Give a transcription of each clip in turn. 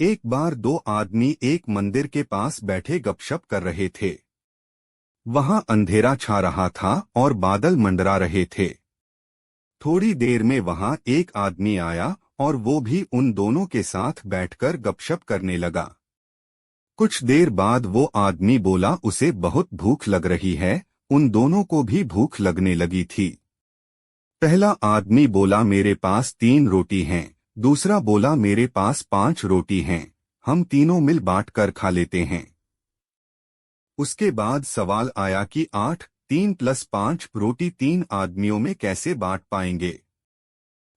एक बार दो आदमी एक मंदिर के पास बैठे गपशप कर रहे थे। वहां अंधेरा छा रहा था और बादल मंडरा रहे थे। थोड़ी देर में वहां एक आदमी आया और वो भी उन दोनों के साथ बैठकर गपशप करने लगा। कुछ देर बाद वो आदमी बोला उसे बहुत भूख लग रही है। उन दोनों को भी भूख लगने लगी थी। पहला आदमी बोला मेरे पास 3 रोटी हैं। दूसरा बोला मेरे पास 5 रोटी हैं, हम तीनों मिल बांट कर खा लेते हैं। उसके बाद सवाल आया कि 8, 3 + 5 रोटी 3 आदमियों में कैसे बांट पाएंगे।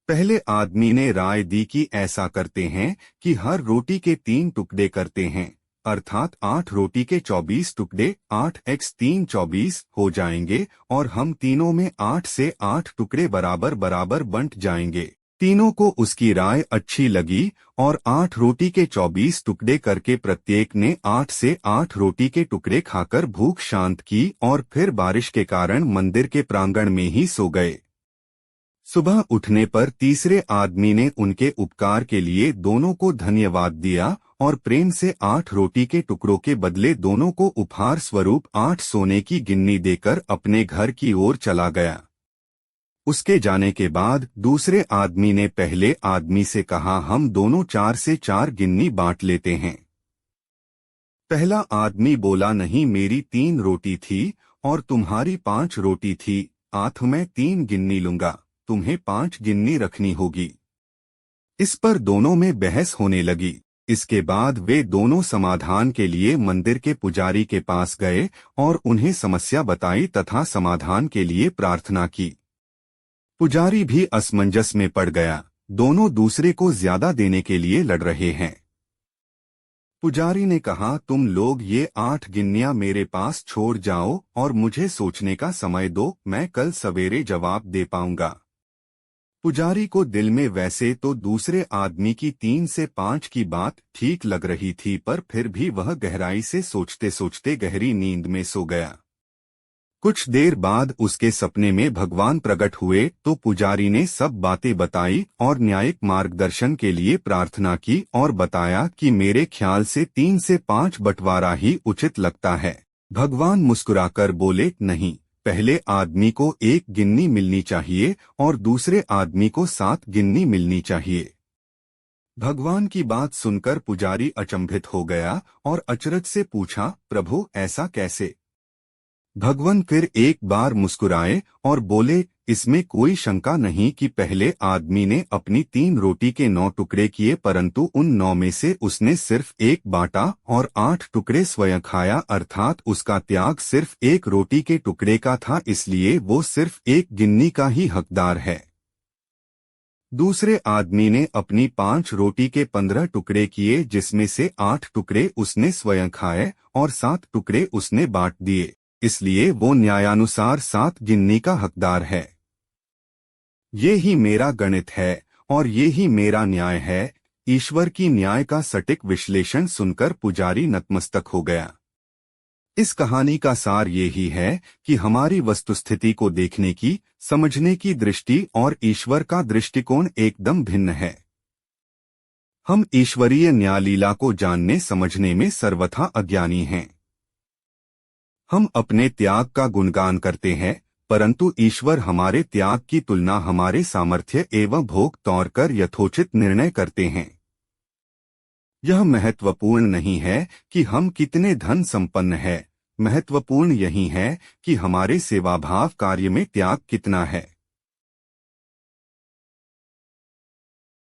पहले आदमी ने राय दी कि ऐसा करते हैं कि हर रोटी के 3 टुकड़े करते हैं, अर्थात 8 रोटी के 24 टुकड़े, 8x3 24 हो जाएंगे और हम तीनों में 8 से 8 टुकड़े बराबर बराबर बंट जाएंगे। तीनों को उसकी राय अच्छी लगी और 8 रोटी के 24 टुकड़े करके प्रत्येक ने 8 से 8 रोटी के टुकड़े खाकर भूख शांत की और फिर बारिश के कारण मंदिर के प्रांगण में ही सो गए। सुबह उठने पर तीसरे आदमी ने उनके उपकार के लिए दोनों को धन्यवाद दिया और प्रेम से 8 रोटी के टुकड़ों के बदले दोनों को उपहार स्वरूप 8 सोने की गिन्नी देकर अपने घर की ओर चला गया। उसके जाने के बाद दूसरे आदमी ने पहले आदमी से कहा हम दोनों 4 से 4 गिन्नी बांट लेते हैं। पहला आदमी बोला नहीं, मेरी 3 रोटी थी और तुम्हारी 5 रोटी थी, आठ मैं 3 गिन्नी लूंगा, तुम्हें 5 गिन्नी रखनी होगी। इस पर दोनों में बहस होने लगी। इसके बाद वे दोनों समाधान के लिए मंदिर के पुजारी के पास गए और उन्हें समस्या बताई तथा समाधान के लिए प्रार्थना की। पुजारी भी असमंजस में पड़ गया, दोनों दूसरे को ज्यादा देने के लिए लड़ रहे हैं। पुजारी ने कहा तुम लोग ये 8 गिन्नियां मेरे पास छोड़ जाओ और मुझे सोचने का समय दो, मैं कल सवेरे जवाब दे पाऊंगा। पुजारी को दिल में वैसे तो दूसरे आदमी की 3 से 5 की बात ठीक लग रही थी, पर फिर भी वह गहराई से सोचते सोचते गहरी नींद में सो गया। कुछ देर बाद उसके सपने में भगवान प्रकट हुए तो पुजारी ने सब बातें बताई और न्यायिक मार्गदर्शन के लिए प्रार्थना की और बताया कि मेरे ख्याल से 3 से 5 बंटवारा ही उचित लगता है। भगवान मुस्कुराकर बोले नहीं, पहले आदमी को 1 गिन्नी मिलनी चाहिए और दूसरे आदमी को 7 गिन्नी मिलनी चाहिए। भगवान की बात सुनकर पुजारी अचंभित हो गया और अचरज से पूछा, प्रभु ऐसा कैसे? भगवान फिर एक बार मुस्कुराए और बोले, इसमें कोई शंका नहीं कि पहले आदमी ने अपनी 3 रोटी के 9 टुकड़े किए, परंतु उन 9 में से उसने सिर्फ 1 बांटा और 8 टुकड़े स्वयं खाया, अर्थात उसका त्याग सिर्फ 1 रोटी के टुकड़े का था, इसलिए वो सिर्फ 1 गिन्नी का ही हकदार है। दूसरे आदमी ने अपनी 5 रोटी के 15 टुकड़े किए, जिसमें से 8 टुकड़े उसने स्वयं खाए और 7 टुकड़े उसने बांट दिए, इसलिए वो न्यायानुसार 7 गिन्नी का हकदार है। ये ही मेरा गणित है और ये ही मेरा न्याय है। ईश्वर की न्याय का सटीक विश्लेषण सुनकर पुजारी नतमस्तक हो गया। इस कहानी का सार ये ही है कि हमारी वस्तुस्थिति को देखने की, समझने की दृष्टि और ईश्वर का दृष्टिकोण एकदम भिन्न है। हम ईश्वरीय न्यायलीला को जानने समझने में सर्वथा अज्ञानी हैं। हम अपने त्याग का गुणगान करते हैं, परंतु ईश्वर हमारे त्याग की तुलना हमारे सामर्थ्य एवं भोग तौर कर यथोचित निर्णय करते हैं। यह महत्वपूर्ण नहीं है कि हम कितने धन संपन्न हैं, महत्वपूर्ण यही है कि हमारे सेवाभाव कार्य में त्याग कितना है।